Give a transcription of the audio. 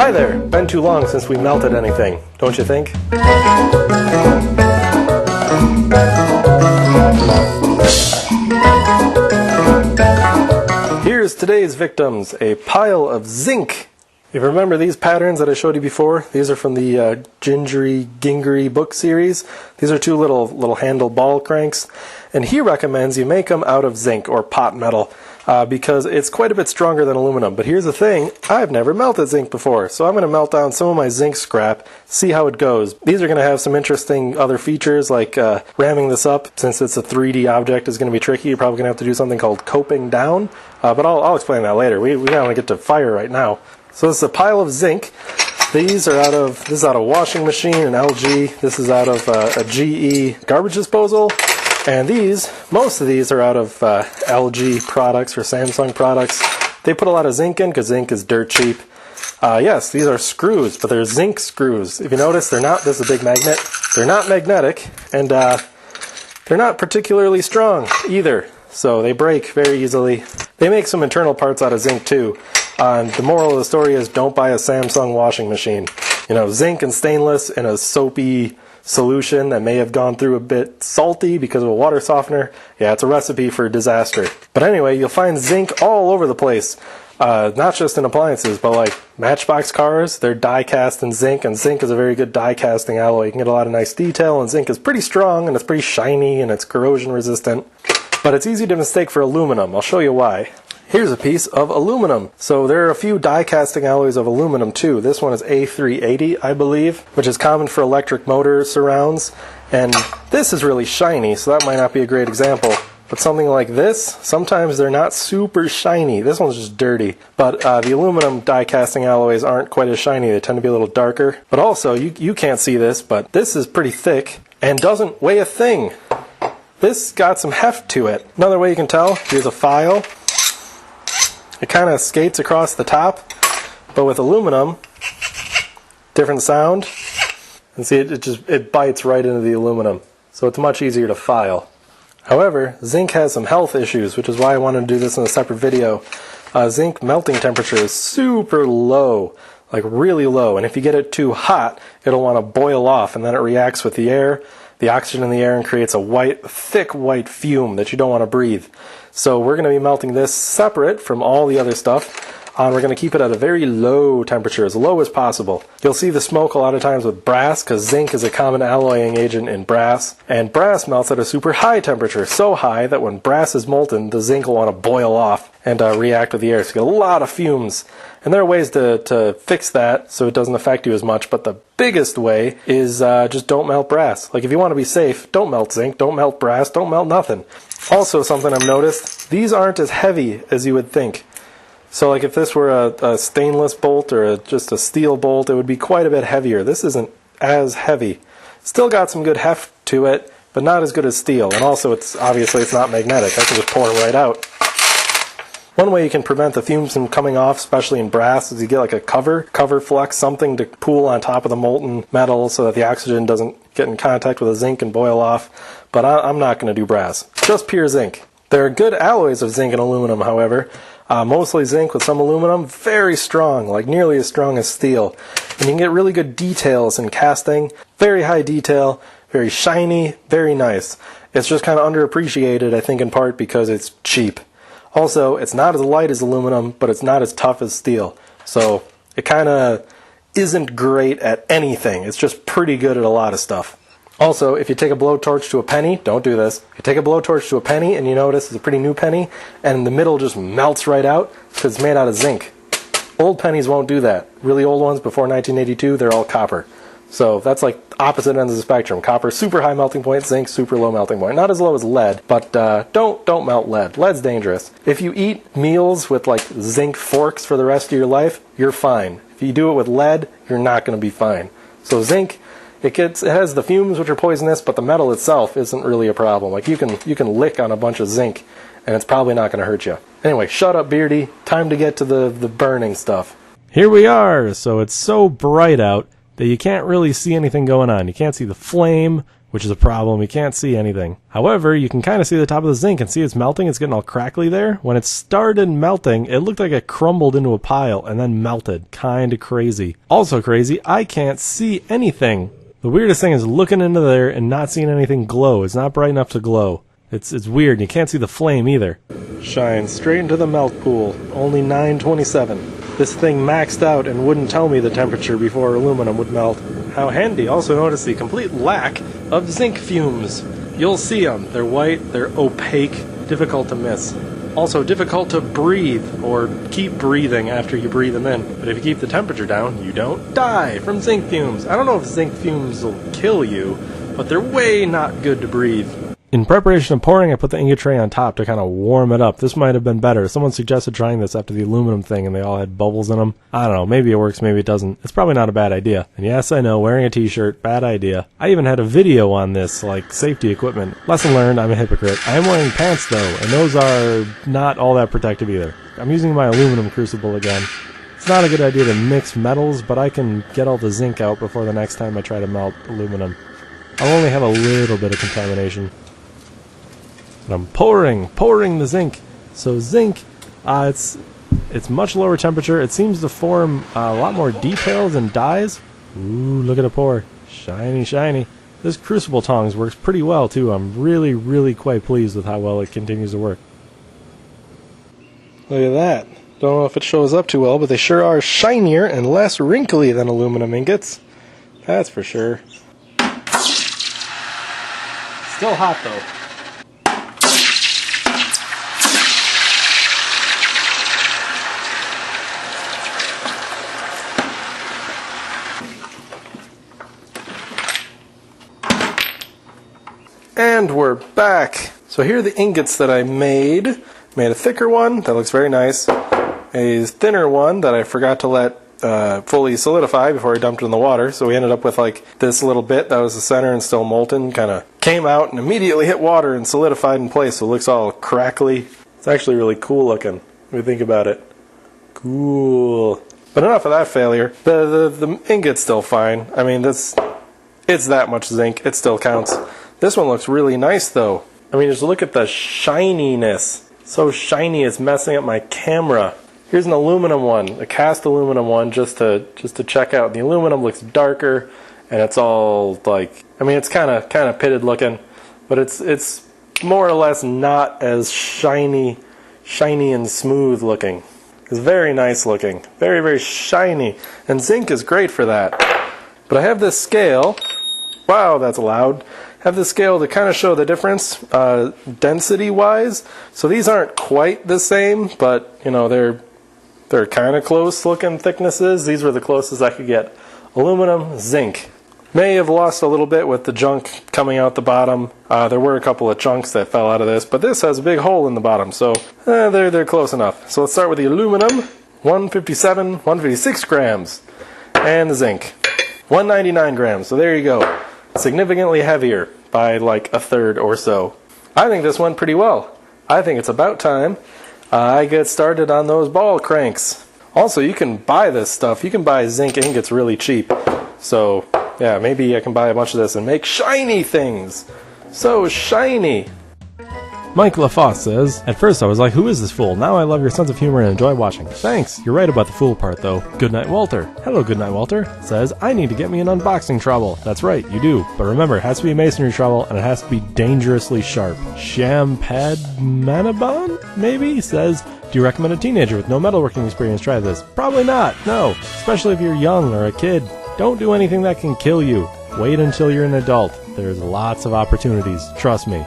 Hi there! Been too long since we melted anything, don't you think? Here's today's victims, a pile of zinc. If you remember these patterns that I showed you before, these are from the Gingery book series. These are two little handle ball cranks, and he recommends you make them out of zinc or pot metal because it's quite a bit stronger than aluminum. But here's the thing, I've never melted zinc before, so I'm going to melt down some of my zinc scrap, see how it goes. These are going to have some interesting other features, like ramming this up. Since it's a 3D object, is going to be tricky. You're probably going to have to do something called coping down, but I'll explain that later. We don't want to get to fire right now. So this is a pile of zinc. This is out of washing machine, an LG. This is out of a GE garbage disposal. And most of these are out of LG products or Samsung products. They put a lot of zinc in because zinc is dirt cheap. Yes, these are screws, but they're zinc screws. If you notice, this is a big magnet. They're not magnetic, and they're not particularly strong either. So they break very easily. They make some internal parts out of zinc too. And the moral of the story is don't buy a Samsung washing machine. You know, zinc and stainless in a soapy solution that may have gone through a bit salty because of a water softener. Yeah, it's a recipe for disaster. But anyway, you'll find zinc all over the place. Not just in appliances, but like Matchbox cars, they're die cast in zinc, and zinc is a very good die casting alloy. You can get a lot of nice detail, and zinc is pretty strong, and it's pretty shiny, and it's corrosion resistant. But it's easy to mistake for aluminum. I'll show you why. Here's a piece of aluminum. So there are a few die casting alloys of aluminum too. This one is A380, I believe, which is common for electric motor surrounds. And this is really shiny, so that might not be a great example. But something like this, sometimes they're not super shiny. This one's just dirty. But the aluminum die casting alloys aren't quite as shiny. They tend to be a little darker. But also, you can't see this, but this is pretty thick and doesn't weigh a thing. This got some heft to it. Another way you can tell, here's a file. It kind of skates across the top, but with aluminum, different sound. And see, it bites right into the aluminum, so it's much easier to file. However, zinc has some health issues, which is why I wanted to do this in a separate video. Zinc melting temperature is super low, like really low, and if you get it too hot, it'll want to boil off, and then it reacts with the air, the oxygen in the air, and creates a thick white fume that you don't want to breathe. So we're going to be melting this separate from all the other stuff, and we're going to keep it at a very low temperature, as low as possible. You'll see the smoke a lot of times with brass, because zinc is a common alloying agent in brass, and brass melts at a super high temperature, so high that when brass is molten, the zinc will want to boil off and react with the air. So you get a lot of fumes. And there are ways to fix that so it doesn't affect you as much, but the biggest way is just don't melt brass. Like if you want to be safe, don't melt zinc, don't melt brass, don't melt nothing. Also, something I've noticed, these aren't as heavy as you would think. So like if this were a stainless bolt or just a steel bolt, it would be quite a bit heavier. This isn't as heavy. Still got some good heft to it, but not as good as steel. And also, obviously it's not magnetic. I can just pour it right out. One way you can prevent the fumes from coming off, especially in brass, is you get like a cover flux, something to pool on top of the molten metal so that the oxygen doesn't get in contact with the zinc and boil off. But I'm not going to do brass, just pure zinc. There are good alloys of zinc and aluminum, however. Mostly zinc with some aluminum, very strong, like nearly as strong as steel. And you can get really good details in casting, very high detail, very shiny, very nice. It's just kind of underappreciated, I think, in part because it's cheap. Also, it's not as light as aluminum, but it's not as tough as steel. So it kind of isn't great at anything. It's just pretty good at a lot of stuff. Also, if you take a blowtorch to a penny, don't do this. If you take a blowtorch to a penny and you notice it's a pretty new penny, and the middle just melts right out, because it's made out of zinc. Old pennies won't do that. Really old ones before 1982, they're all copper. So that's like opposite ends of the spectrum. Copper, super high melting point, zinc, super low melting point. Not as low as lead, but don't melt lead. Lead's dangerous. If you eat meals with like zinc forks for the rest of your life, you're fine. If you do it with lead, you're not going to be fine. So zinc, it has the fumes which are poisonous, but the metal itself isn't really a problem. Like you can lick on a bunch of zinc, and it's probably not going to hurt you. Anyway, shut up, Beardy. Time to get to the burning stuff. Here we are. So it's so bright out that you can't really see anything going on. You can't see the flame, which is a problem. You can't see anything. However, you can kind of see the top of the zinc and see it's melting. It's getting all crackly there. When it started melting, it looked like it crumbled into a pile and then melted. Kind of crazy. Also crazy, I can't see anything. The weirdest thing is looking into there and not seeing anything glow. It's not bright enough to glow. It's weird. You can't see the flame either. Shine straight into the melt pool. Only 927. This thing maxed out and wouldn't tell me the temperature before aluminum would melt. How handy. Also notice the complete lack of zinc fumes. You'll see them. They're white, they're opaque, difficult to miss. Also difficult to breathe, or keep breathing after you breathe them in. But if you keep the temperature down, you don't die from zinc fumes. I don't know if zinc fumes will kill you, but they're way not good to breathe. In preparation of pouring, I put the ingot tray on top to kind of warm it up. This might have been better. Someone suggested trying this after the aluminum thing and they all had bubbles in them. I don't know, maybe it works, maybe it doesn't. It's probably not a bad idea. And yes, I know, wearing a t-shirt, bad idea. I even had a video on this, like safety equipment. Lesson learned, I'm a hypocrite. I am wearing pants though, and those are not all that protective either. I'm using my aluminum crucible again. It's not a good idea to mix metals, but I can get all the zinc out before the next time I try to melt aluminum. I'll only have a little bit of contamination. And I'm pouring the zinc. So zinc, it's much lower temperature. It seems to form a lot more details and dyes. Ooh, look at it pour. Shiny, shiny. This crucible tongs works pretty well too. I'm really, really quite pleased with how well it continues to work. Look at that. Don't know if it shows up too well, but they sure are shinier and less wrinkly than aluminum ingots. That's for sure. Still hot though. And we're back. So here are the ingots that I made. Made a thicker one that looks very nice. A thinner one that I forgot to let fully solidify before I dumped it in the water. So we ended up with like this little bit that was the center and still molten. Kind of came out and immediately hit water and solidified in place. So it looks all crackly. It's actually really cool looking when you think about it. Cool. But enough of that failure. The ingot's still fine. I mean, it's that much zinc. It still counts. This one looks really nice though. I mean, just look at the shininess. So shiny it's messing up my camera. Here's an aluminum one, a cast aluminum one, just to check out. The aluminum looks darker, and it's all like, I mean, it's kind of pitted looking, but it's more or less not as shiny and smooth looking. It's very nice looking, very, very shiny, and zinc is great for that. But I have this scale. Wow, that's loud. Have this scale to kind of show the difference density-wise. So these aren't quite the same, but you know they're kind of close-looking thicknesses. These were the closest I could get. Aluminum, zinc. May have lost a little bit with the junk coming out the bottom. There were a couple of chunks that fell out of this, but this has a big hole in the bottom, so they're close enough. So let's start with the aluminum, 156 grams, and the zinc, 199 grams. So there you go. Significantly heavier by like a third or so. I think this went pretty well. I think it's about time I get started on those ball cranks. Also, you can buy this stuff. You can buy zinc ingots really cheap. So, yeah, maybe I can buy a bunch of this and make shiny things. So shiny. Mike LaFosse says, at first I was like, who is this fool? Now I love your sense of humor and enjoy watching. Thanks. You're right about the fool part, though. Goodnight Walter. Hello, Goodnight Walter. Says, I need to get me an unboxing trowel. That's right, you do. But remember, it has to be a masonry trowel, and it has to be dangerously sharp. Shampad Manabon, maybe? Says, do you recommend a teenager with no metalworking experience try this? Probably not, no. Especially if you're young or a kid. Don't do anything that can kill you. Wait until you're an adult. There's lots of opportunities. Trust me.